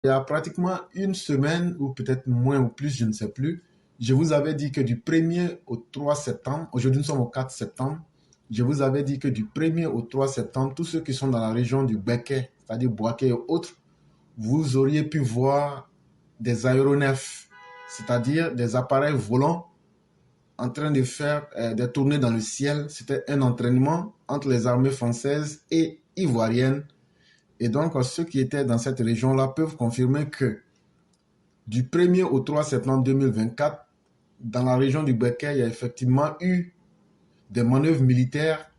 Il y a pratiquement une semaine, ou peut-être moins ou plus, je ne sais plus, je vous avais dit que du 1er au 3 septembre, aujourd'hui nous sommes au 4 septembre, je vous avais dit que du 1er au 3 septembre, tous ceux qui sont dans la région du Béquet, c'est-à-dire Boaké et autres, vous auriez pu voir des aéronefs, c'est-à-dire des appareils volants en train de faire des tournées dans le ciel. C'était un entraînement entre les armées françaises et ivoiriennes. Et donc, ceux qui étaient dans cette région-là peuvent confirmer que du 1er au 3 septembre 2024, dans la région du Béquet, il y a effectivement eu des manœuvres militaires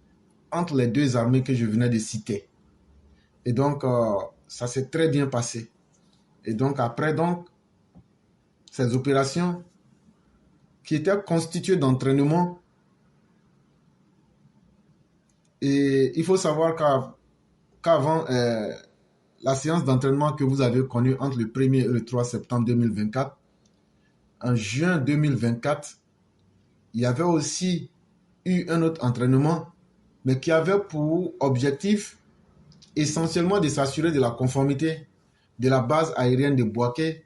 entre les deux armées que je venais de citer. Et donc, ça s'est très bien passé. Et donc, après ces opérations qui étaient constituées d'entraînement, et il faut savoir qu'avant la séance d'entraînement que vous avez connue entre le 1er et le 3 septembre 2024, en juin 2024, il y avait aussi eu un autre entraînement, mais qui avait pour objectif essentiellement de s'assurer de la conformité de la base aérienne de Boaké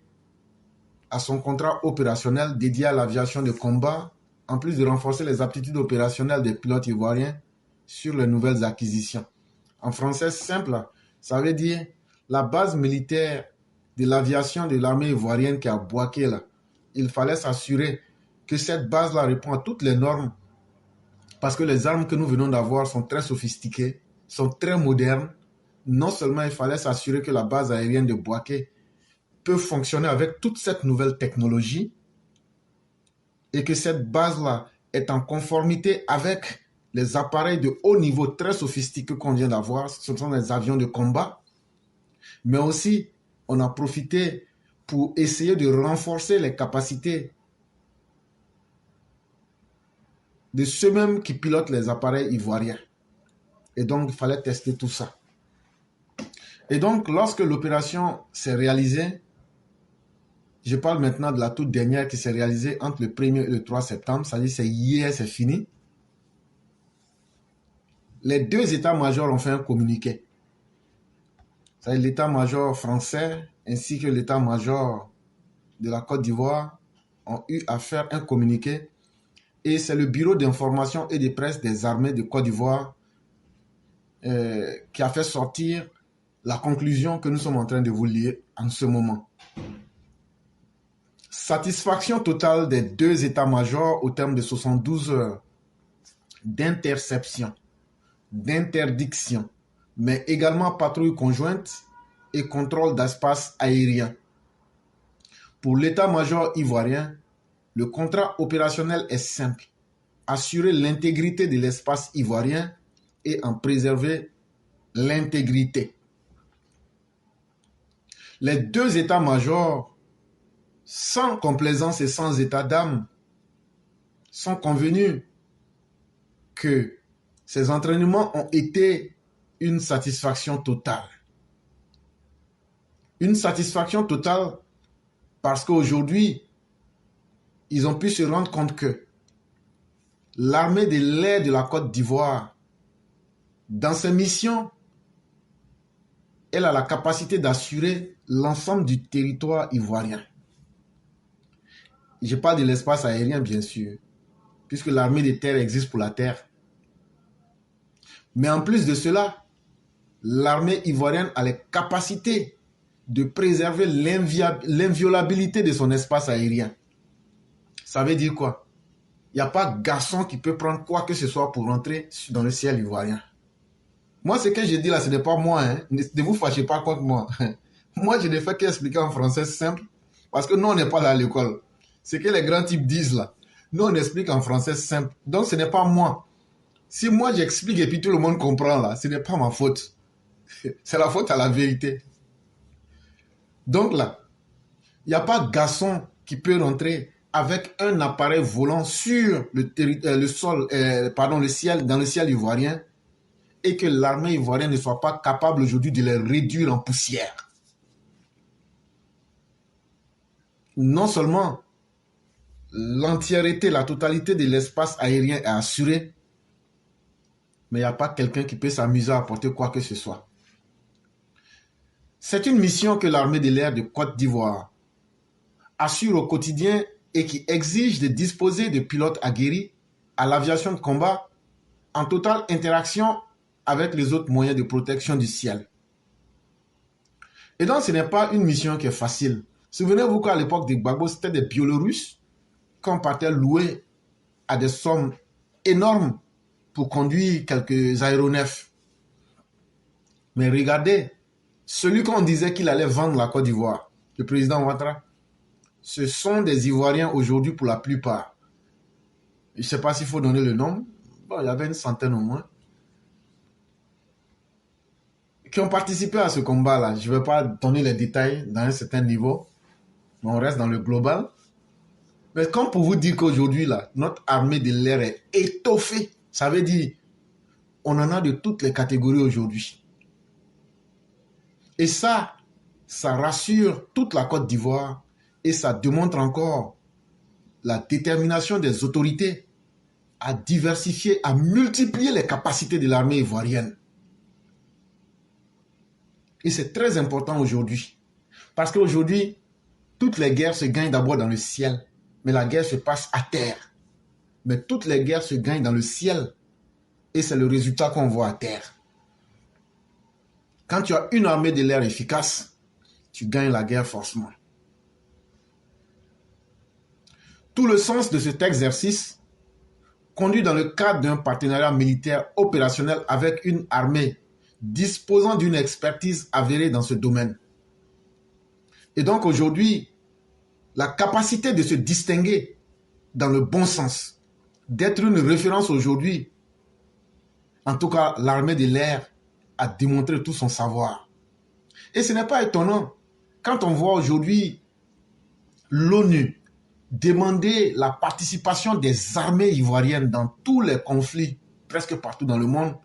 à son contrat opérationnel dédié à l'aviation de combat, en plus de renforcer les aptitudes opérationnelles des pilotes ivoiriens sur les nouvelles acquisitions. En français simple, ça veut dire la base militaire de l'aviation de l'armée ivoirienne qui est à Boaké là. Il fallait s'assurer que cette base-là répond à toutes les normes parce que les armes que nous venons d'avoir sont très sophistiquées, sont très modernes. Non seulement il fallait s'assurer que la base aérienne de Boaké peut fonctionner avec toute cette nouvelle technologie et que cette base-là est en conformité avec les appareils de haut niveau très sophistiqués qu'on vient d'avoir. Ce sont des avions de combat. Mais aussi, on a profité pour essayer de renforcer les capacités de ceux-mêmes qui pilotent les appareils ivoiriens. Et donc, il fallait tester tout ça. Et donc, lorsque l'opération s'est réalisée, je parle maintenant de la toute dernière qui s'est réalisée entre le 1er et le 3 septembre, c'est-à-dire c'est hier, c'est fini. Les deux états-majors ont fait un communiqué. C'est-à-dire l'état-major français ainsi que l'état-major de la Côte d'Ivoire ont eu à faire un communiqué. Et c'est le bureau d'information et de presse des armées de Côte d'Ivoire qui a fait sortir la conclusion que nous sommes en train de vous lire en ce moment. Satisfaction totale des deux états-majors au terme de 72 heures d'interception, d'interdiction, mais également patrouille conjointe et contrôle d'espace aérien. Pour l'état-major ivoirien, le contrat opérationnel est simple. Assurer l'intégrité de l'espace ivoirien et en préserver l'intégrité. Les deux états-majors, sans complaisance et sans état d'âme, sont convenus que ces entraînements ont été une satisfaction totale. Une satisfaction totale parce qu'aujourd'hui, ils ont pu se rendre compte que l'armée de l'air de la Côte d'Ivoire, dans ses missions, elle a la capacité d'assurer l'ensemble du territoire ivoirien. Je parle de l'espace aérien, bien sûr, puisque l'armée de terre existe pour la terre. Mais en plus de cela, l'armée ivoirienne a les capacités de préserver l'inviolabilité de son espace aérien. Ça veut dire quoi? Il n'y a pas de garçon qui peut prendre quoi que ce soit pour rentrer dans le ciel ivoirien. Moi, ce que je dis là, ce n'est pas moi. Hein. Ne vous fâchez pas contre moi. Moi, je ne fais qu'expliquer en français simple parce que nous, on n'est pas à l'école. Ce que les grands types disent là, nous, on explique en français simple. Donc, ce n'est pas moi. Si moi, j'explique et puis tout le monde comprend là, ce n'est pas ma faute. C'est la faute à la vérité. Donc là, il n'y a pas de garçon qui peut rentrer avec un appareil volant sur le ciel, dans le ciel ivoirien et que l'armée ivoirienne ne soit pas capable aujourd'hui de les réduire en poussière. Non seulement l'entièreté, la totalité de l'espace aérien est assurée, mais il n'y a pas quelqu'un qui peut s'amuser à apporter quoi que ce soit. C'est une mission que l'armée de l'air de Côte d'Ivoire assure au quotidien et qui exige de disposer de pilotes aguerris à l'aviation de combat en totale interaction avec les autres moyens de protection du ciel. Et donc, ce n'est pas une mission qui est facile. Souvenez-vous qu'à l'époque des Gbagbo, c'était des Biélorusses qu'on partait louer à des sommes énormes pour conduire quelques aéronefs. Mais regardez, celui qu'on disait qu'il allait vendre la Côte d'Ivoire, le président Ouattara, ce sont des Ivoiriens aujourd'hui pour la plupart. Je ne sais pas s'il faut donner le nom. Bon, il y avait une centaine au moins. Qui ont participé à ce combat-là. Je ne vais pas donner les détails dans un certain niveau. Mais on reste dans le global. Mais comme pour vous dire qu'aujourd'hui, là, notre armée de l'air est étoffée. Ça veut dire on en a de toutes les catégories aujourd'hui. Et ça rassure toute la Côte d'Ivoire et ça démontre encore la détermination des autorités à diversifier, à multiplier les capacités de l'armée ivoirienne. Et c'est très important aujourd'hui. Parce qu'aujourd'hui, toutes les guerres se gagnent d'abord dans le ciel, mais la guerre se passe à terre. Mais toutes les guerres se gagnent dans le ciel, et c'est le résultat qu'on voit à terre. Quand tu as une armée de l'air efficace, tu gagnes la guerre forcément. Tout le sens de cet exercice conduit dans le cadre d'un partenariat militaire opérationnel avec une armée disposant d'une expertise avérée dans ce domaine. Et donc aujourd'hui, la capacité de se distinguer dans le bon sens, d'être une référence aujourd'hui, en tout cas l'armée de l'air a démontré tout son savoir. Et ce n'est pas étonnant quand on voit aujourd'hui l'ONU demander la participation des armées ivoiriennes dans tous les conflits, presque partout dans le monde.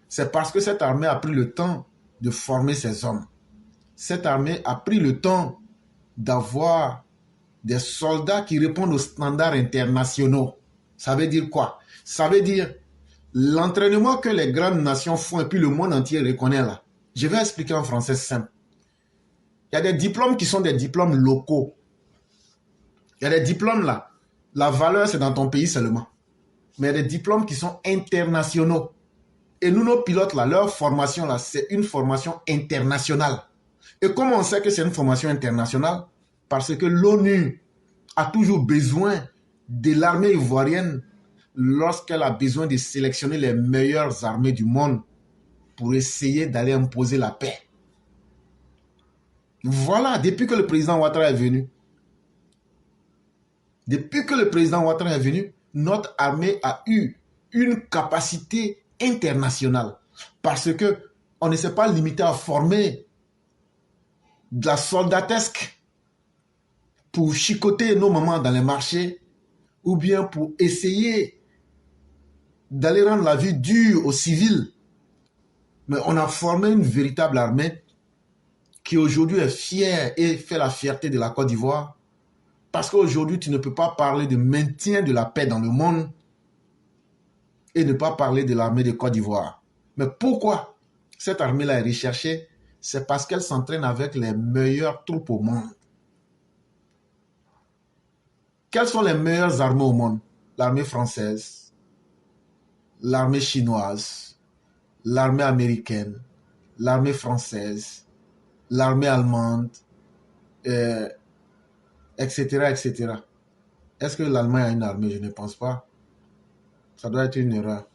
C'est parce que cette armée a pris le temps de former ses hommes. Cette armée a pris le temps d'avoir des soldats qui répondent aux standards internationaux. Ça veut dire quoi? Ça veut dire l'entraînement que les grandes nations font et puis le monde entier reconnaît là. Je vais expliquer en français simple. Il y a des diplômes qui sont des diplômes locaux. Il y a des diplômes là. La valeur, c'est dans ton pays seulement. Mais il y a des diplômes qui sont internationaux. Et nous, nos pilotes là, leur formation là, c'est une formation internationale. Et comment on sait que c'est une formation internationale? Parce que l'ONU a toujours besoin de l'armée ivoirienne lorsqu'elle a besoin de sélectionner les meilleures armées du monde pour essayer d'aller imposer la paix. Voilà, depuis que le président Ouattara est venu, notre armée a eu une capacité internationale. Parce que on ne s'est pas limité à former de la soldatesque pour chicoter nos mamans dans les marchés ou bien pour essayer d'aller rendre la vie dure aux civils. Mais on a formé une véritable armée qui aujourd'hui est fière et fait la fierté de la Côte d'Ivoire. Parce qu'aujourd'hui, tu ne peux pas parler de maintien de la paix dans le monde et ne pas parler de l'armée de Côte d'Ivoire. Mais pourquoi cette armée-là est recherchée? C'est parce qu'elle s'entraîne avec les meilleures troupes au monde. Quelles sont les meilleures armées au monde? L'armée française, l'armée chinoise, l'armée américaine, l'armée française, l'armée allemande, etc., etc. Est-ce que l'Allemagne a une armée? Je ne pense pas. Ça doit être une erreur.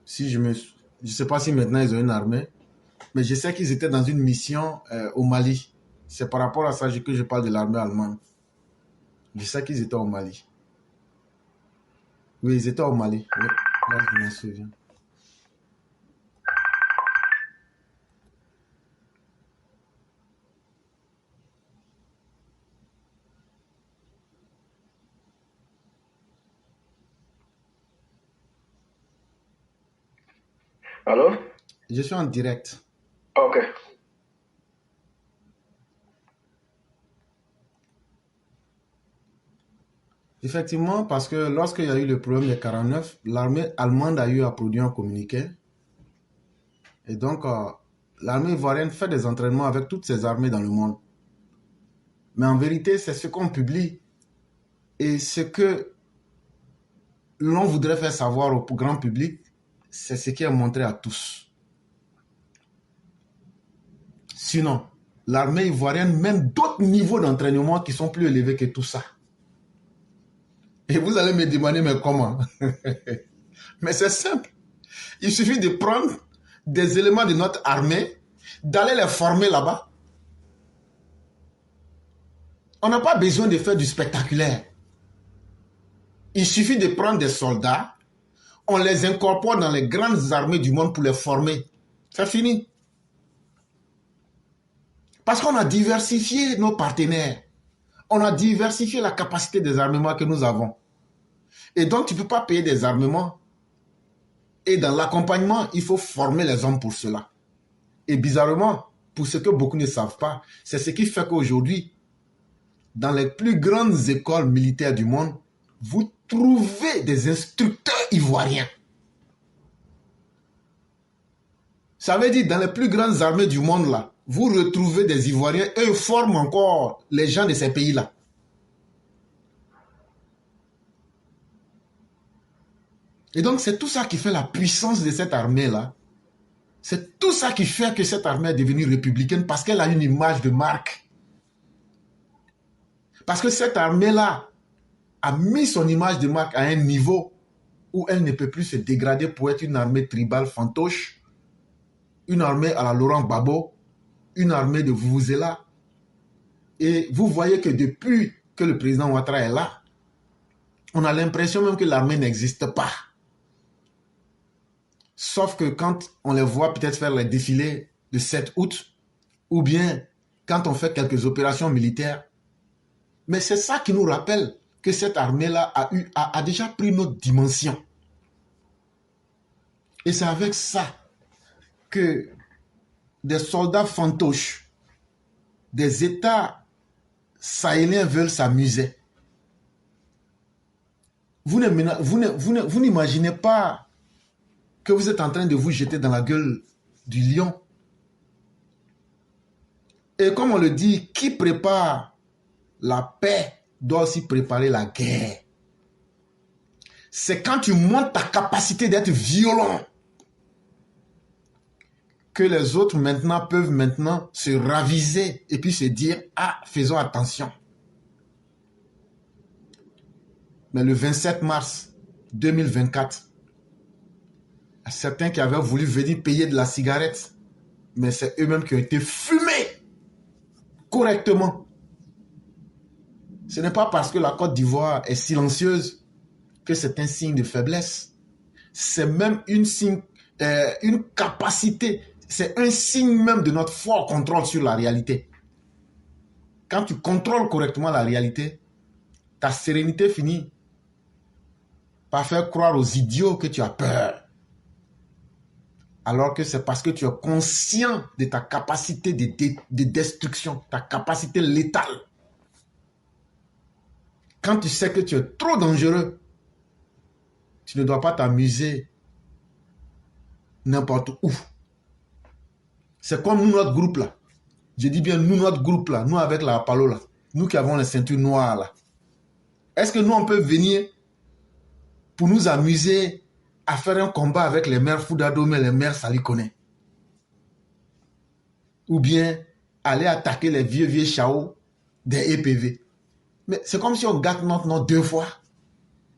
Je ne sais pas si maintenant ils ont une armée, mais je sais qu'ils étaient dans une mission au Mali. C'est par rapport à ça que je parle de l'armée allemande. Je sais qu'ils étaient au Mali. Oui, ils étaient au Mali. Oui, là, je m'en souviens. Allô? Je suis en direct. Ok. Effectivement, parce que lorsqu'il y a eu le problème des 49, l'armée allemande a eu à produire un communiqué. Et donc, l'armée ivoirienne fait des entraînements avec toutes ses armées dans le monde. Mais en vérité, c'est ce qu'on publie et ce que l'on voudrait faire savoir au grand public, c'est ce qui est montré à tous. Sinon, l'armée ivoirienne mène d'autres niveaux d'entraînement qui sont plus élevés que tout ça. Et vous allez me demander, mais comment? Mais c'est simple. Il suffit de prendre des éléments de notre armée, d'aller les former là-bas. On n'a pas besoin de faire du spectaculaire. Il suffit de prendre des soldats, on les incorpore dans les grandes armées du monde pour les former. C'est fini. Parce qu'on a diversifié nos partenaires. On a diversifié la capacité des armements que nous avons. Et donc, tu ne peux pas payer des armements. Et dans l'accompagnement, il faut former les hommes pour cela. Et bizarrement, pour ce que beaucoup ne savent pas, c'est ce qui fait qu'aujourd'hui, dans les plus grandes écoles militaires du monde, vous trouvez des instructeurs ivoiriens. Ça veut dire, dans les plus grandes armées du monde, là, vous retrouvez des Ivoiriens et ils forment encore les gens de ces pays-là. Et donc, c'est tout ça qui fait la puissance de cette armée-là. C'est tout ça qui fait que cette armée est devenue républicaine parce qu'elle a une image de marque. Parce que cette armée-là a mis son image de marque à un niveau où elle ne peut plus se dégrader pour être une armée tribale fantoche, une armée à la Laurent Gbagbo, une armée de Vuvuzela. Et vous voyez que depuis que le président Ouattara est là, on a l'impression même que l'armée n'existe pas. Sauf que quand on les voit peut-être faire les défilés de 7 août, ou bien quand on fait quelques opérations militaires, mais c'est ça qui nous rappelle que cette armée-là a déjà pris notre dimension. Et c'est avec ça que des soldats fantoches, des États sahéliens veulent s'amuser. Vous n'imaginez pas que vous êtes en train de vous jeter dans la gueule du lion. Et comme on le dit, qui prépare la paix doit aussi préparer la guerre. C'est quand tu montes ta capacité d'être violent que les autres maintenant peuvent se raviser et puis se dire, ah, faisons attention. Mais le 27 mars 2024, il y a certains qui avaient voulu venir payer de la cigarette, mais c'est eux-mêmes qui ont été fumés correctement. Ce n'est pas parce que la Côte d'Ivoire est silencieuse que c'est un signe de faiblesse. C'est même une capacité, c'est un signe même de notre fort contrôle sur la réalité. Quand tu contrôles correctement la réalité, ta sérénité finit par faire croire aux idiots que tu as peur. Alors que c'est parce que tu es conscient de ta capacité de destruction, ta capacité létale. Quand tu sais que tu es trop dangereux, tu ne dois pas t'amuser n'importe où. C'est comme nous, notre groupe là. Je dis bien nous, notre groupe là, nous avec la Apollo là, nous qui avons les ceintures noires là. Est-ce que nous, on peut venir pour nous amuser à faire un combat avec les mères Foudadome et les mères Salikone? Ou bien aller attaquer les vieux chaos des EPV? Mais c'est comme si on gâte notre nom 2 fois.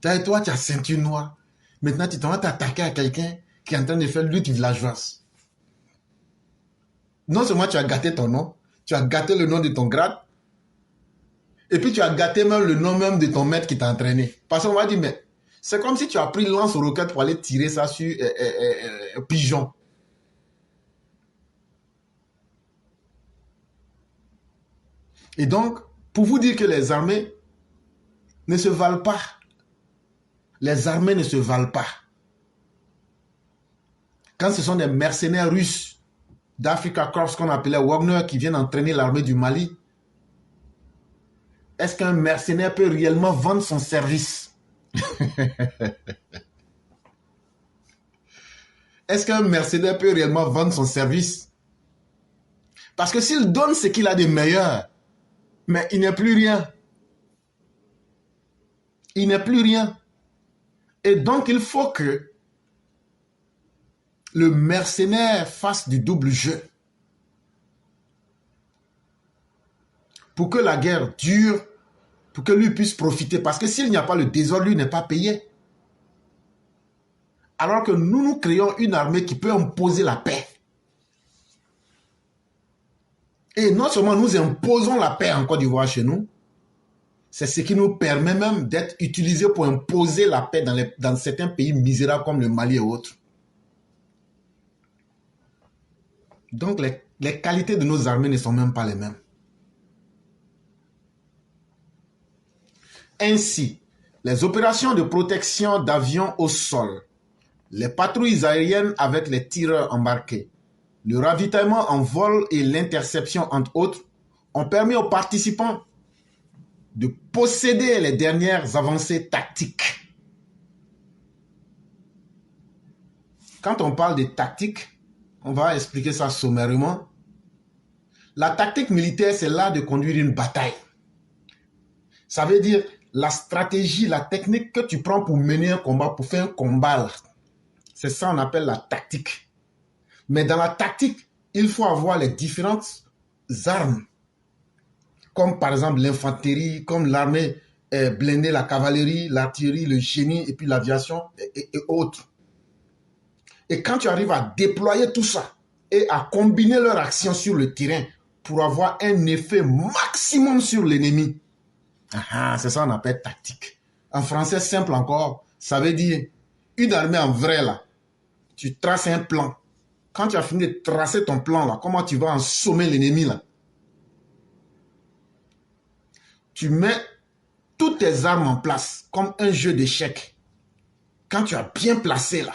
Toi, tu as ceinture noire. Maintenant, tu t'en vas t'attaquer à quelqu'un qui est en train de faire lutte villageoise. Non seulement tu as gâté ton nom, tu as gâté le nom de ton grade, et puis tu as gâté même le nom même de ton maître qui t'a entraîné. Parce qu'on va dire, mais c'est comme si tu as pris lance-roquette pour aller tirer ça sur pigeon. Et donc, pour vous dire que les armées ne se valent pas. Les armées ne se valent pas. Quand ce sont des mercenaires russes d'Africa Corps qu'on appelait Wagner qui viennent entraîner l'armée du Mali, est-ce qu'un mercenaire peut réellement vendre son service? Est-ce qu'un mercenaire peut réellement vendre son service Parce que s'il donne ce qu'il a de meilleur, mais il n'est plus rien. Il n'est plus rien. Et donc, il faut que le mercenaire fasse du double jeu. Pour que la guerre dure, pour que lui puisse profiter. Parce que s'il n'y a pas le désordre, lui n'est pas payé. Alors que nous créons une armée qui peut imposer la paix. Et non seulement nous imposons la paix en Côte d'Ivoire chez nous, c'est ce qui nous permet même d'être utilisés pour imposer la paix dans certains pays misérables comme le Mali et autres. Donc les qualités de nos armées ne sont même pas les mêmes. Ainsi, les opérations de protection d'avions au sol, les patrouilles aériennes avec les tireurs embarqués, le ravitaillement en vol et l'interception, entre autres, ont permis aux participants de posséder les dernières avancées tactiques. Quand on parle de tactique, on va expliquer ça sommairement. La tactique militaire, c'est l'art de conduire une bataille. Ça veut dire la stratégie, la technique que tu prends pour mener un combat, pour faire un combat. C'est ça qu'on appelle la tactique. Mais dans la tactique, il faut avoir les différentes armes. Comme par exemple l'infanterie, comme l'armée blindée, la cavalerie, l'artillerie, le génie, et puis l'aviation et autres. Et quand tu arrives à déployer tout ça et à combiner leurs actions sur le terrain pour avoir un effet maximum sur l'ennemi, c'est ça qu'on appelle tactique. En français simple encore, ça veut dire une armée en vrai là. Tu traces un plan. Quand tu as fini de tracer ton plan là, comment tu vas ensommer l'ennemi là? Tu mets toutes tes armes en place comme un jeu d'échecs. Quand tu as bien placé là,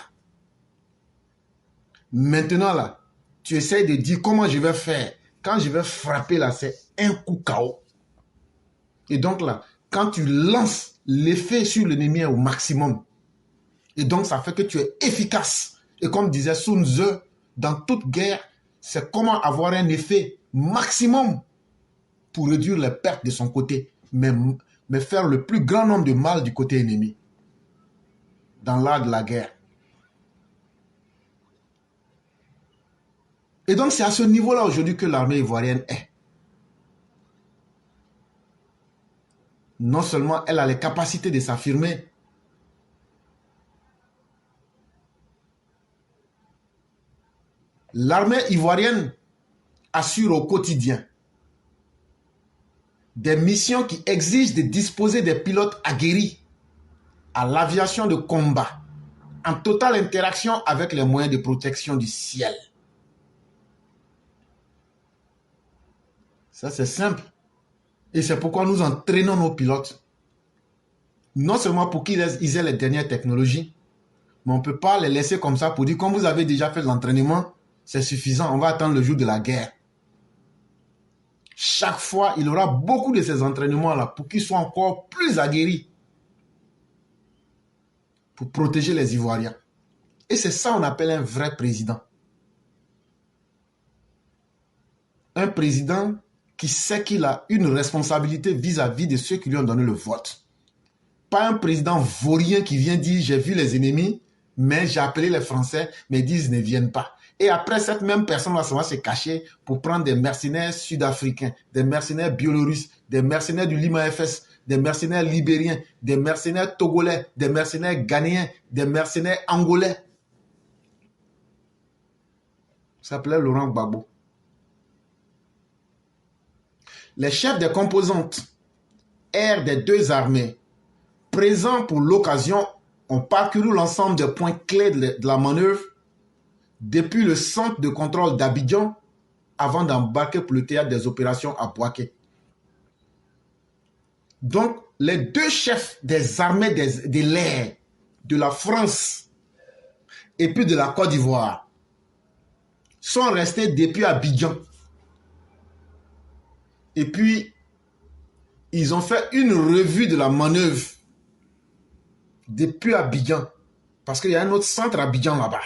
maintenant là, tu essaies de dire comment je vais faire. Quand je vais frapper là, c'est un coup KO. Et donc là, quand tu lances, l'effet sur l'ennemi est au maximum. Et donc ça fait que tu es efficace. Et comme disait Sun Tzu, dans toute guerre, c'est comment avoir un effet maximum pour réduire les pertes de son côté, mais faire le plus grand nombre de mal du côté ennemi. Dans l'art de la guerre. Et donc c'est à ce niveau-là aujourd'hui que l'armée ivoirienne est. Non seulement elle a les capacités de s'affirmer, l'armée ivoirienne assure au quotidien des missions qui exigent de disposer des pilotes aguerris à l'aviation de combat, en totale interaction avec les moyens de protection du ciel. Ça, c'est simple. Et c'est pourquoi nous entraînons nos pilotes. Non seulement pour qu'ils aient les dernières technologies, mais on ne peut pas les laisser comme ça pour dire, comme vous avez déjà fait l'entraînement, c'est suffisant, on va attendre le jour de la guerre. Chaque fois, il y aura beaucoup de ces entraînements-là pour qu'ils soient encore plus aguerris pour protéger les Ivoiriens. Et c'est ça qu'on appelle un vrai président. Un président qui sait qu'il a une responsabilité vis-à-vis de ceux qui lui ont donné le vote. Pas un président vaurien qui vient dire « j'ai vu les ennemis, mais j'ai appelé les Français, mais ils disent « ne viennent pas ». Et après, cette même personne va se cacher pour prendre des mercenaires sud-africains, des mercenaires biélorusses, des mercenaires du Lima FS, des mercenaires libériens, des mercenaires togolais, des mercenaires ghanéens, des mercenaires angolais. Ça s'appelait Laurent Gbagbo. Les chefs des composantes aires des deux armées présents pour l'occasion ont parcouru l'ensemble des points clés de la manœuvre depuis le centre de contrôle d'Abidjan avant d'embarquer pour le théâtre des opérations à Bouaké. Donc, les deux chefs des armées de l'air de la France et puis de la Côte d'Ivoire sont restés depuis Abidjan. Et puis, ils ont fait une revue de la manœuvre depuis Abidjan. Parce qu'il y a un autre centre à Abidjan là-bas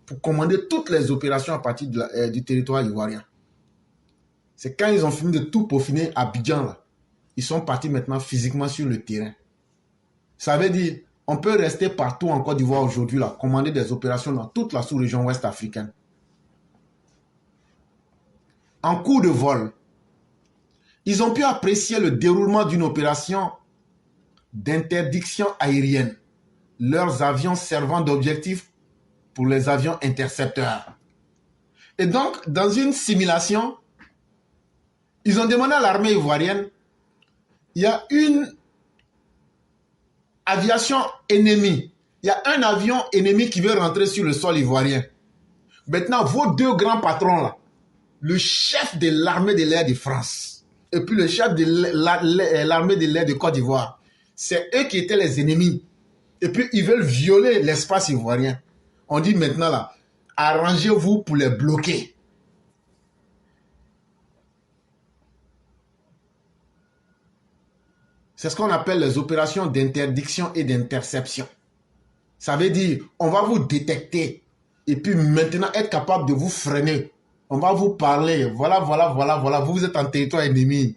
pour commander toutes les opérations à partir du territoire ivoirien. C'est quand ils ont fini de tout peaufiner à Abidjan, là. Ils sont partis maintenant physiquement sur le terrain. Ça veut dire, on peut rester partout en Côte d'Ivoire aujourd'hui, là, commander des opérations dans toute la sous-région ouest africaine. En cours de vol, ils ont pu apprécier le déroulement d'une opération d'interdiction aérienne, leurs avions servant d'objectif pour les avions intercepteurs. Et donc, dans une simulation, ils ont demandé à l'armée ivoirienne, il y a une aviation ennemie, il y a un avion ennemi qui veut rentrer sur le sol ivoirien. Maintenant, vos deux grands patrons là, le chef de l'armée de l'air de France et puis le chef de l'armée de l'air de Côte d'Ivoire, c'est eux qui étaient les ennemis. Et puis, ils veulent violer l'espace ivoirien. On dit maintenant là, arrangez-vous pour les bloquer. C'est ce qu'on appelle les opérations d'interdiction et d'interception. Ça veut dire, on va vous détecter et puis maintenant être capable de vous freiner. On va vous parler. Voilà. Vous êtes en territoire ennemi.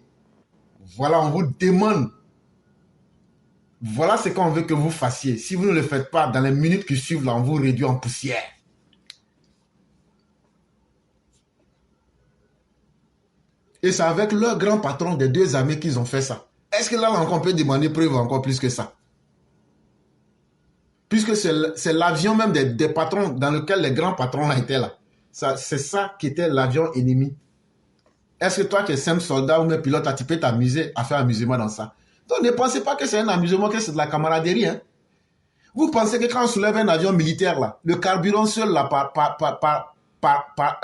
Voilà, on vous demande. Voilà ce qu'on veut que vous fassiez. Si vous ne le faites pas, dans les minutes qui suivent, là, on vous réduit en poussière. Et c'est avec leur grand patron des deux armées qu'ils ont fait ça. Est-ce que là, on peut demander preuve encore plus que ça? Puisque c'est l'avion même des patrons dans lequel les grands patrons étaient là. C'est ça qui était l'avion ennemi. Est-ce que toi, tu es simple soldat ou même pilote, tu peux t'amuser à faire amusement dans ça? Donc ne pensez pas que c'est un amusement, que c'est de la camaraderie. Hein? Vous pensez que quand on soulève un avion militaire, là, le carburant seul là, par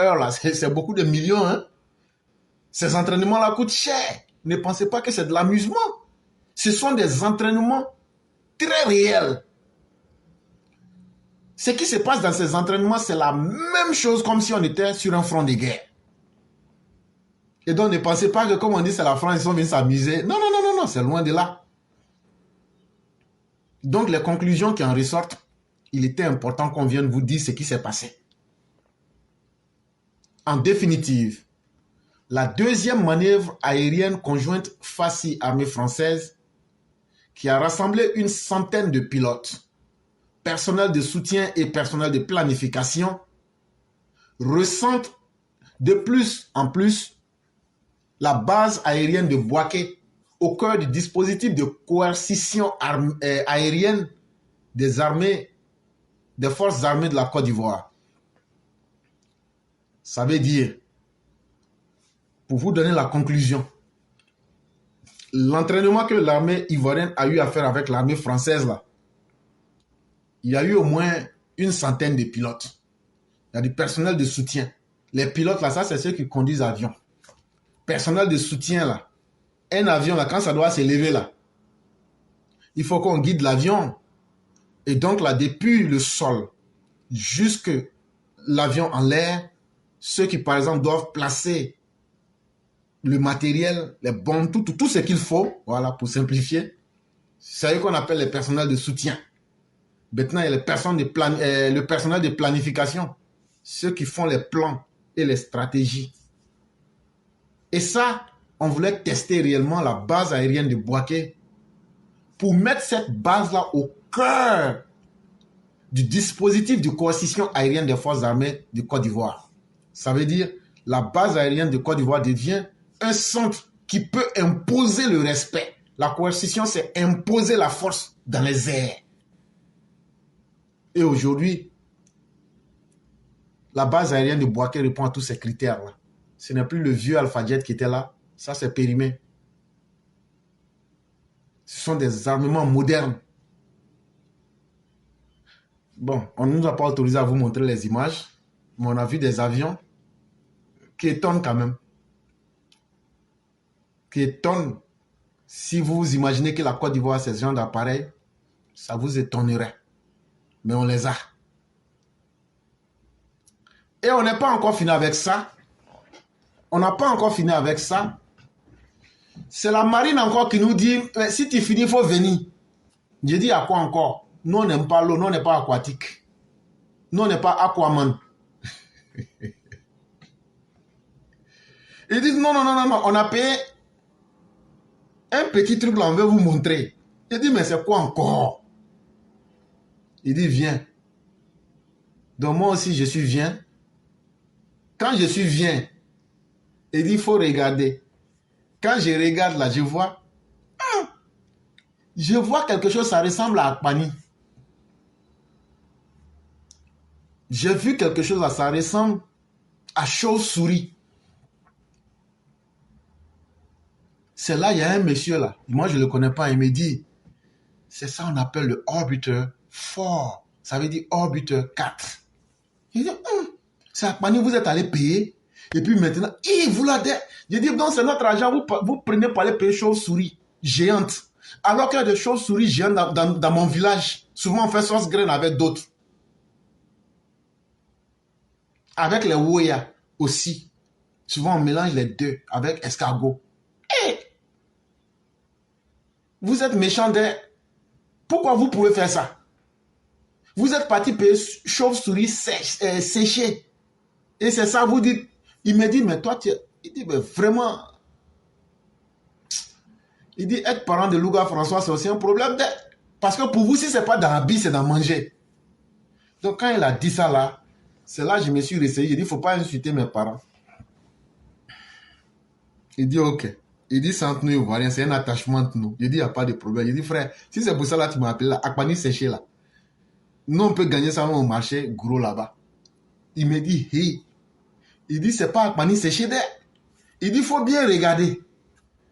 heure, là, c'est beaucoup de millions. Hein? Ces entraînements-là coûtent cher. Ne pensez pas que c'est de l'amusement. Ce sont des entraînements très réels. Ce qui se passe dans ces entraînements, c'est la même chose comme si on était sur un front de guerre. Et donc, ne pensez pas que, comme on dit, c'est la France, ils sont venus s'amuser. Non, c'est loin de là. Donc, les conclusions qui en ressortent, il était important qu'on vienne vous dire ce qui s'est passé. En définitive, la deuxième manœuvre aérienne conjointe FACI-Armée française, qui a rassemblé une centaine de pilotes, personnel de soutien et personnel de planification, ressentent de plus en plus la base aérienne de Bouaké au cœur du dispositif de coercition aérienne des armées, des forces armées de la Côte d'Ivoire. Ça veut dire, pour vous donner la conclusion, l'entraînement que l'armée ivoirienne a eu à faire avec l'armée française, là, il y a eu au moins une centaine de pilotes. Il y a du personnel de soutien. Les pilotes, là, ça, c'est ceux qui conduisent l'avion. Personnel de soutien, là. Un avion, là, quand ça doit s'élever, là, il faut qu'on guide l'avion. Et donc, là, depuis le sol jusque l'avion en l'air, ceux qui, par exemple, doivent placer le matériel, les bombes, tout ce qu'il faut, voilà, pour simplifier, c'est eux qu'on appelle les personnels de soutien. Maintenant, il y a le personnel de planification, ceux qui font les plans et les stratégies. Et ça, on voulait tester réellement la base aérienne de Bouaké pour mettre cette base-là au cœur du dispositif de coercition aérienne des forces armées de Côte d'Ivoire. Ça veut dire la base aérienne de Côte d'Ivoire devient un centre qui peut imposer le respect. La coercition, c'est imposer la force dans les airs. Et aujourd'hui, la base aérienne de Bouaké répond à tous ces critères-là. Ce n'est plus le vieux Alpha Jet qui était là. Ça, c'est périmé. Ce sont des armements modernes. Bon, on ne nous a pas autorisé à vous montrer les images, mais on a vu des avions qui étonnent quand même. Qui étonnent. Si vous imaginez que la Côte d'Ivoire a ce genre d'appareil, ça vous étonnerait. Mais on les a. Et on n'est pas encore fini avec ça. On n'a pas encore fini avec ça. C'est la marine encore qui nous dit, si tu finis, il faut venir. Je dis à quoi encore? Nous, on n'aime pas l'eau, nous, on n'est pas aquatique. Nous, on n'est pas aquaman. Ils disent, non, non, non, non, non, on a payé un petit truc là, on veut vous montrer. Il dit, mais c'est quoi encore? Il dit, viens. Donc moi aussi, je suis viens. Quand je suis viens, il dit, il faut regarder. Quand je regarde là, je vois quelque chose, ça ressemble à Akpani. J'ai vu quelque chose, là, ça ressemble à chauve-souris. C'est là, il y a un monsieur là. Moi, je ne le connais pas. Il me dit, c'est ça on appelle le Orbiter 4. Ça veut dire Orbiter 4. Il dit, c'est Akpani, vous êtes allé payer. Et puis maintenant, vous l'avez. Je dis, donc c'est notre argent, vous prenez pour aller payer chauve-souris géante. Alors qu'il y a des chauves-souris géantes dans mon village. Souvent, on fait sauce graine avec d'autres. Avec les woya aussi. Souvent, on mélange les deux avec escargot. Vous êtes méchant de... Pourquoi vous pouvez faire ça? Vous êtes parti payer chauve-souris séchée. Et c'est ça, vous dites... Il me dit, mais toi, il dit, mais vraiment... Il dit, être parent de Louga François, c'est aussi un problème. Parce que pour vous, si ce n'est pas dans la bille, c'est dans manger. Donc, quand il a dit ça là, c'est là que je me suis réessayé. Il dit, il ne faut pas insulter mes parents. Il dit, ok. Il dit, c'est entre nous, Ivoiriens, c'est un attachement entre nous. Il dit, il n'y a pas de problème. Il dit, frère, si c'est pour ça là, tu m'as appelé là, Akpani séché là. Nous, on peut gagner ça au marché gros là-bas. Il me dit, hey. Il dit, c'est pas Akpani séché d'elle. Il dit, il faut bien regarder.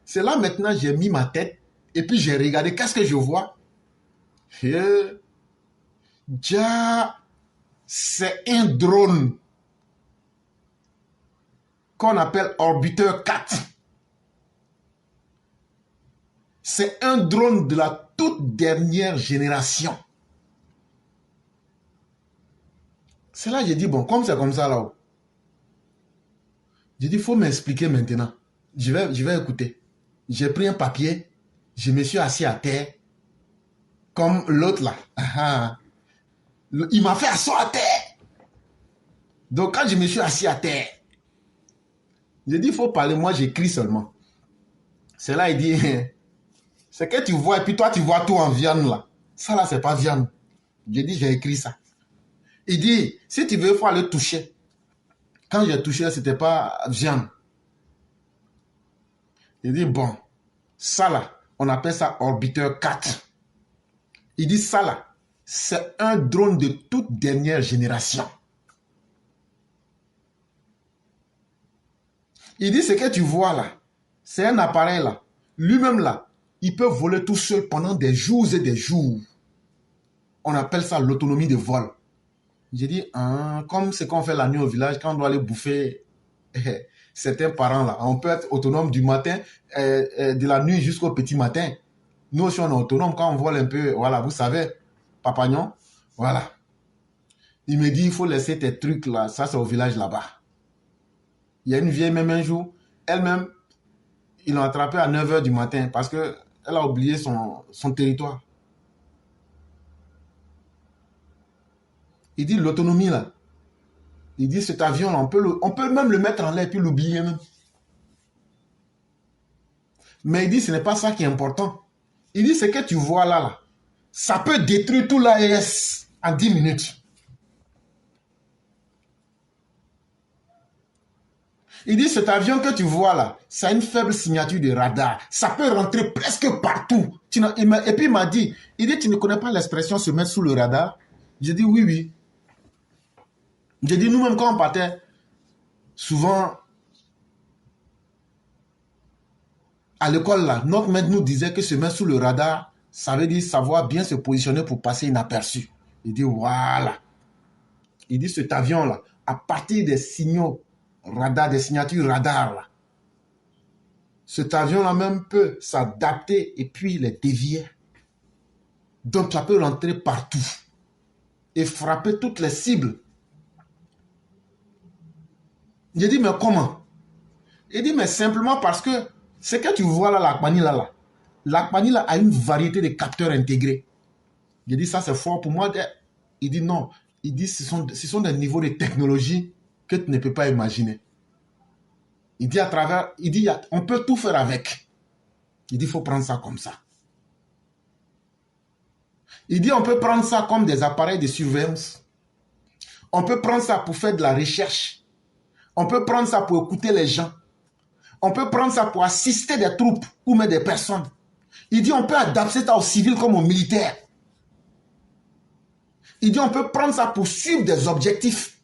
C'est là maintenant, j'ai mis ma tête et puis j'ai regardé. Qu'est-ce que je vois? C'est un drone qu'on appelle Orbiter 4. C'est un drone de la toute dernière génération. C'est là que j'ai dit, bon, comme c'est comme ça là-haut. J'ai dit, il faut m'expliquer maintenant. Je vais écouter. J'ai pris un papier, je me suis assis à terre, comme l'autre là. Il m'a fait asseoir à terre. Donc quand je me suis assis à terre, j'ai dit, il faut parler, moi j'écris seulement. C'est là, il dit, c'est que tu vois, et puis toi tu vois tout en viande là. Ça là, c'est pas viande. J'ai dit, j'ai écrit ça. Il dit, si tu veux, il faut aller toucher. Quand j'ai touché, c'était pas viande. Il dit, bon, ça là, on appelle ça Orbiter 4. Il dit, ça là, c'est un drone de toute dernière génération. Il dit, ce que tu vois là, c'est un appareil là. Lui-même là, il peut voler tout seul pendant des jours et des jours. On appelle ça l'autonomie de vol. J'ai dit, comme ce qu'on fait la nuit au village, quand on doit aller bouffer certains parents là, on peut être autonome du matin, de la nuit jusqu'au petit matin. Nous aussi, on est autonome quand on vole un peu, voilà, vous savez, papagnon, voilà. Il me dit, il faut laisser tes trucs là, ça c'est au village là-bas. Il y a une vieille même un jour, elle-même, ils l'ont attrapée à 9 h du matin parce qu'elle a oublié son territoire. Il dit l'autonomie là. Il dit cet avion là, on peut même le mettre en l'air et puis l'oublier même. Mais il dit ce n'est pas ça qui est important. Il dit ce que tu vois là, ça peut détruire tout l'AES en 10 minutes. Il dit cet avion que tu vois là, ça a une faible signature de radar. Ça peut rentrer presque partout. Et puis il m'a dit, tu ne connais pas l'expression se mettre sous le radar? J'ai dit oui, oui. J'ai dit nous-mêmes quand on partait, souvent à l'école là, notre maître nous disait que se mettre sous le radar, ça veut dire savoir bien se positionner pour passer inaperçu. Il dit voilà. Il dit cet avion là, à partir des signaux radar, des signatures radar là, cet avion là même peut s'adapter et puis les dévier. Donc ça peut rentrer partout et frapper toutes les cibles. J'ai dit, mais comment? Il dit, mais simplement parce que ce que tu vois là, l'Akpani là a une variété de capteurs intégrés. J'ai dit, ça c'est fort pour moi. Il dit, non. Il dit, ce sont des niveaux de technologie que tu ne peux pas imaginer. Il dit à travers, il dit, on peut tout faire avec. Il dit, il faut prendre ça comme ça. Il dit, on peut prendre ça comme des appareils de surveillance. On peut prendre ça pour faire de la recherche. On peut prendre ça pour écouter les gens. On peut prendre ça pour assister des troupes ou même des personnes. Il dit, on peut adapter ça aux civils comme aux militaires. Il dit, on peut prendre ça pour suivre des objectifs.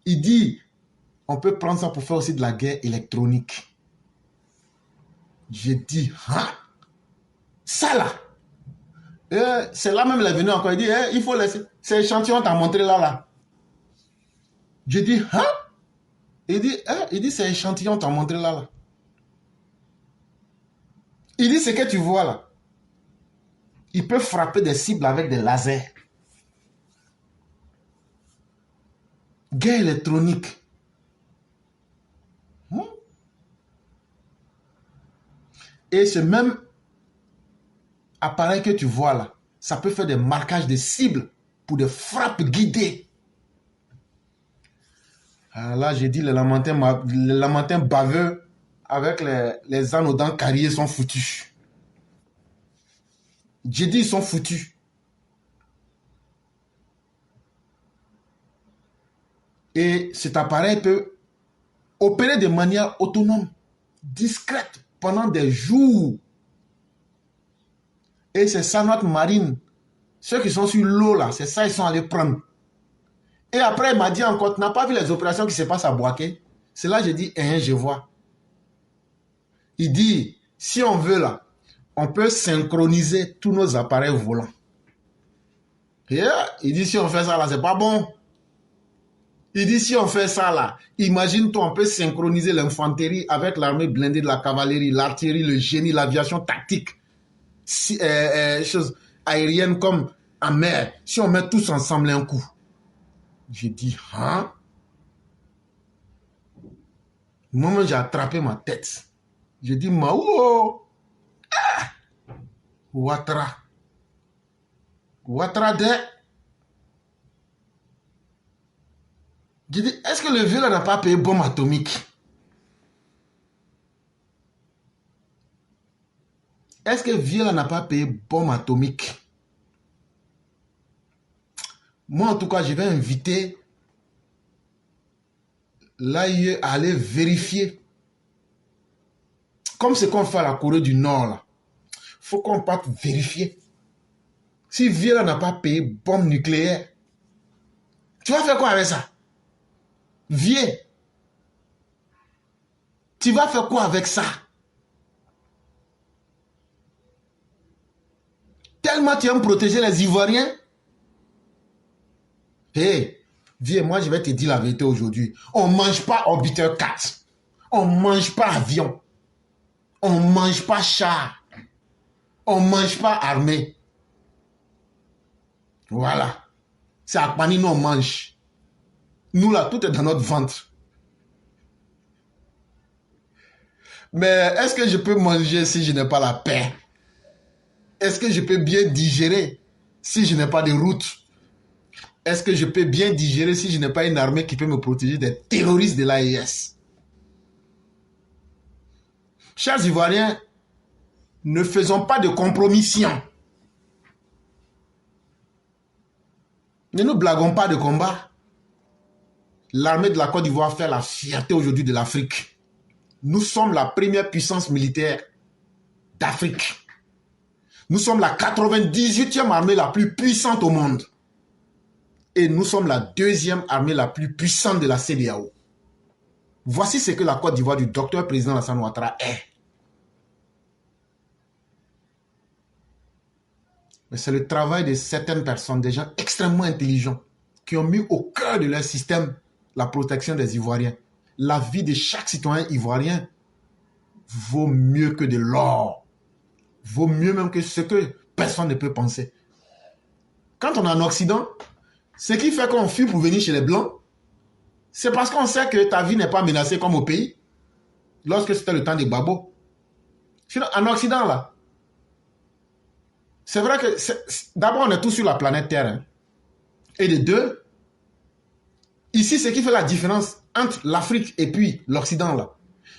Il dit, on peut prendre ça pour faire aussi de la guerre électronique. J'ai dit, hein? Ça là. C'est là même, il est venu encore. Il dit, il faut laisser. C'est échantillon, t'as montré là. J'ai dit, hein? Il dit, c'est échantillon, t'as montré là. Il dit, ce que tu vois là. Il peut frapper des cibles avec des lasers. Guerre électronique. Et ce même appareil que tu vois là, ça peut faire des marquages de cibles pour des frappes guidées. Alors là, j'ai dit, les lamentins baveux avec les ânes aux dents carriées sont foutus. J'ai dit, ils sont foutus. Et cet appareil peut opérer de manière autonome, discrète, pendant des jours. Et c'est ça notre marine. Ceux qui sont sur l'eau là, c'est ça ils sont allés prendre. Et après il m'a dit encore, tu n'as pas vu les opérations qui se passent à Boaké? C'est là que j'ai dit, je vois. Il dit, si on veut là, on peut synchroniser tous nos appareils volants. Et il dit, si on fait ça là, c'est pas bon. Il dit, si on fait ça là, imagine-toi, on peut synchroniser l'infanterie avec l'armée blindée de la cavalerie, l'artillerie, le génie, l'aviation tactique, choses aériennes comme en mer. Si on met tous ensemble un coup. J'ai dit, hein? Moi-même, j'ai attrapé ma tête. J'ai dit, Mao! Ah! Ouattara. Ouattara de... J'ai dit, est-ce que le vieux n'a pas payé bombe atomique? Est-ce que Vieux n'a pas payé bombe atomique? Moi, en tout cas, je vais inviter l'AIE à aller vérifier. Comme ce qu'on fait à la Corée du Nord, là. Il faut qu'on parte vérifier. Si Vieux n'a pas payé bombe nucléaire, tu vas faire quoi avec ça? Vieux, tu vas faire quoi avec ça? Tellement tu aimes protéger les Ivoiriens. Hé, vieux, moi je vais te dire la vérité aujourd'hui. On ne mange pas Orbiter 4. On ne mange pas avion. On ne mange pas char. On ne mange pas armée. Voilà. C'est à Pani nous on mange. Nous là, tout est dans notre ventre. Mais est-ce que je peux manger si je n'ai pas la paix? Est-ce que je peux bien digérer si je n'ai pas de route? Est-ce que je peux bien digérer si je n'ai pas une armée qui peut me protéger des terroristes de l'AES? Chers Ivoiriens, ne faisons pas de compromission. Ne nous blaguons pas de combat. L'armée de la Côte d'Ivoire fait la fierté aujourd'hui de l'Afrique. Nous sommes la première puissance militaire d'Afrique. Nous sommes la 98e armée la plus puissante au monde. Et nous sommes la deuxième armée la plus puissante de la CEDEAO. Voici ce que la Côte d'Ivoire du docteur président Alassane Ouattara est. Mais c'est le travail de certaines personnes, des gens extrêmement intelligents, qui ont mis au cœur de leur système la protection des Ivoiriens. La vie de chaque citoyen ivoirien vaut mieux que de l'or. Vaut mieux même que ce que personne ne peut penser. Quand on est en Occident, ce qui fait qu'on fuit pour venir chez les Blancs, c'est parce qu'on sait que ta vie n'est pas menacée comme au pays, lorsque c'était le temps des Babos. En Occident, là, c'est vrai que d'abord, on est tous sur la planète Terre. Hein. Et de deux, ici, ce qui fait la différence entre l'Afrique et puis l'Occident, là,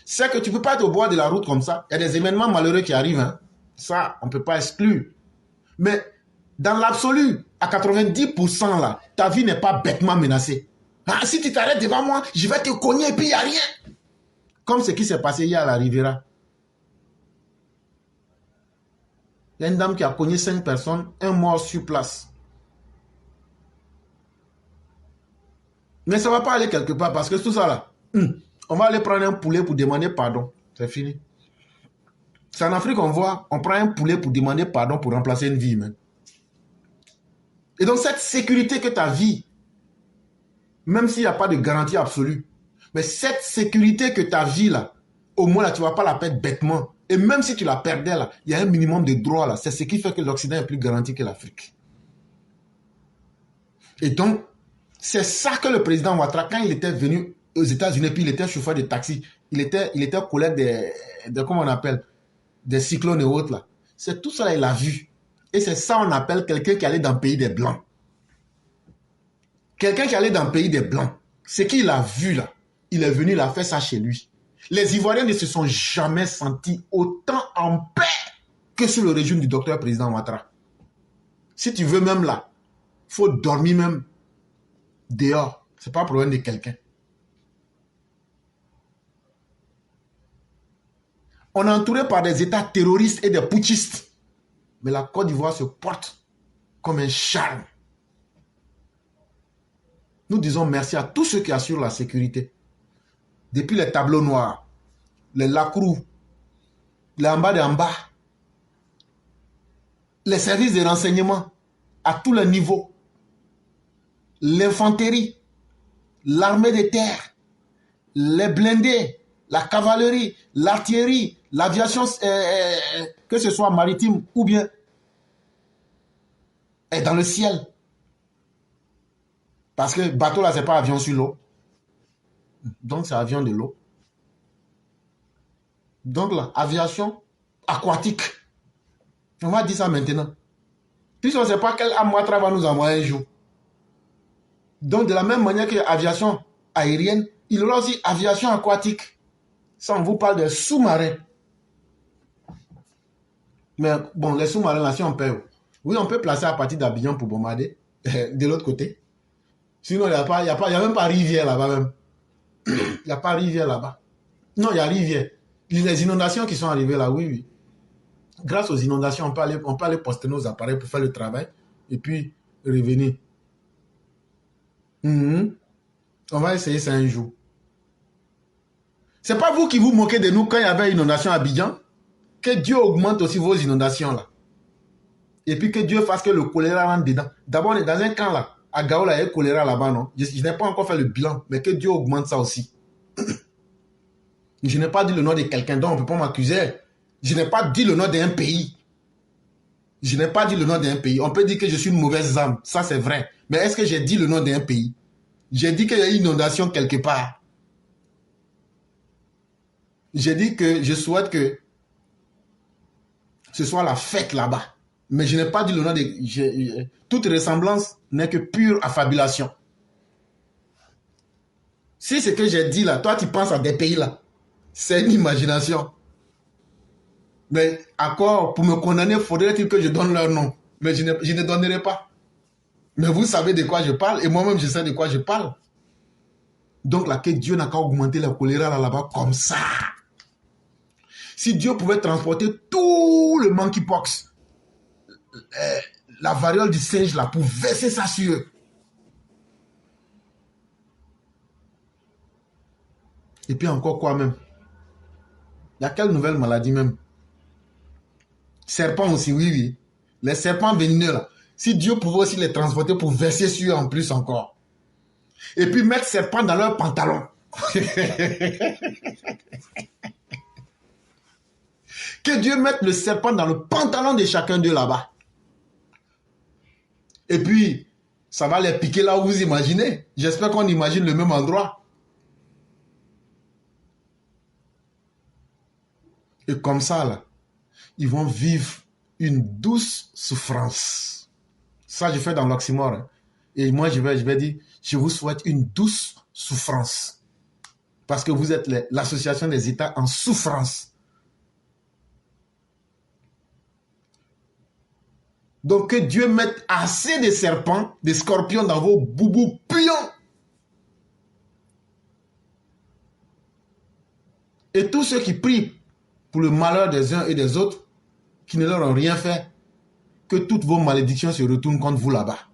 C'est que tu ne peux pas être au bord de la route comme ça. Il y a des événements malheureux qui arrivent. Hein. Ça, on ne peut pas exclure. Mais dans l'absolu, à 90% là, ta vie n'est pas bêtement menacée. Ah, si tu t'arrêtes devant moi, je vais te cogner et puis il n'y a rien. Comme ce qui s'est passé hier à la Riviera. Il y a une dame qui a cogné 5 personnes, un mort sur place. Mais ça ne va pas aller quelque part parce que tout ça là, on va aller prendre un poulet pour demander pardon. C'est fini. C'est en Afrique qu'on voit, on prend un poulet pour demander pardon pour remplacer une vie. Même. Et donc cette sécurité que ta vie, même s'il n'y a pas de garantie absolue, mais cette sécurité que ta vie là, au moins là, tu ne vas pas la perdre bêtement. Et même si tu la perdais là, il y a un minimum de droits là. C'est ce qui fait que l'Occident est plus garanti que l'Afrique. Et donc, c'est ça que le président Ouattara, quand il était venu aux États-Unis, puis il était chauffeur de taxi, il était collègue des comment on appelle, des cyclones et autres là. C'est tout ça là, il a vu. Et c'est ça on appelle quelqu'un qui allait dans le pays des Blancs. Quelqu'un qui allait dans le pays des Blancs. Ce qu'il a vu là, il est venu, il a fait ça chez lui. Les Ivoiriens ne se sont jamais sentis autant en paix que sous le régime du docteur président Ouattara. Si tu veux même là, il faut dormir même dehors. Ce n'est pas un problème de quelqu'un. On est entouré par des États terroristes et des putschistes. Mais la Côte d'Ivoire se porte comme un charme. Nous disons merci à tous ceux qui assurent la sécurité. Depuis les tableaux noirs, les lacrous, les en bas, les services de renseignement à tous les niveaux, l'infanterie, l'armée de terre, les blindés, la cavalerie, l'artillerie, l'aviation, que ce soit maritime ou bien dans le ciel. Parce que bateau là, c'est pas avion sur l'eau. Donc c'est avion de l'eau. Donc là, aviation aquatique. On va dire ça maintenant. Puisqu'on ne sait pas quel Ouattara va nous envoyer un jour. Donc de la même manière que l'aviation aérienne, il y aura aussi aviation aquatique. Ça, on vous parle des sous-marins. Mais bon, les sous-marins là, si on peut. Oui, on peut placer à partir d'Abidjan pour bombarder. De l'autre côté. Sinon, il n'y a même pas rivière là-bas même. Il n'y a pas rivière là-bas. Non, il y a rivière. Les inondations qui sont arrivées là, oui. Grâce aux inondations, on peut aller poster nos appareils pour faire le travail et puis revenir. On va essayer ça un jour. C'est pas vous qui vous moquez de nous quand il y avait une inondation à Abidjan. Que Dieu augmente aussi vos inondations là. Et puis que Dieu fasse que le choléra rentre dedans. D'abord, on est dans un camp là. À Gao, là, il y a le choléra là-bas, non? Je n'ai pas encore fait le bilan, mais que Dieu augmente ça aussi. Je n'ai pas dit le nom de quelqu'un, donc on ne peut pas m'accuser. Je n'ai pas dit le nom d'un pays. Je n'ai pas dit le nom d'un pays. On peut dire que je suis une mauvaise âme, ça c'est vrai. Mais est-ce que j'ai dit le nom d'un pays? J'ai dit qu'il y a une inondation quelque part. J'ai dit que je souhaite que ce soit la fête là-bas. Mais je n'ai pas dit le nom de... toute ressemblance n'est que pure affabulation. Si ce que j'ai dit là, toi tu penses à des pays là, c'est une imagination. Mais encore, pour me condamner, faudrait-il que je donne leur nom. Mais je ne donnerai pas. Mais vous savez de quoi je parle et moi-même je sais de quoi je parle. Donc là, que Dieu n'a qu'à augmenter le choléra là-bas comme ça. Si Dieu pouvait transporter tout le monkeypox, la variole du singe là, pour verser ça sur eux. Et puis encore quoi même? Il y a quelle nouvelle maladie même? Serpents aussi, oui, oui. Les serpents vénéneux là. Si Dieu pouvait aussi les transporter pour verser sur eux en plus encore. Et puis mettre serpents dans leurs pantalons. Que Dieu mette le serpent dans le pantalon de chacun d'eux là-bas. Et puis, ça va les piquer là où vous imaginez. J'espère qu'on imagine le même endroit. Et comme ça, là, ils vont vivre une douce souffrance. Ça, je fais dans l'oxymore. Hein. Et moi, je vais dire, je vous souhaite une douce souffrance. parce que vous êtes l'association des États en souffrance. Donc que Dieu mette assez de serpents, de scorpions dans vos boubous puants. Et tous ceux qui prient pour le malheur des uns et des autres, qui ne leur ont rien fait, que toutes vos malédictions se retournent contre vous là-bas.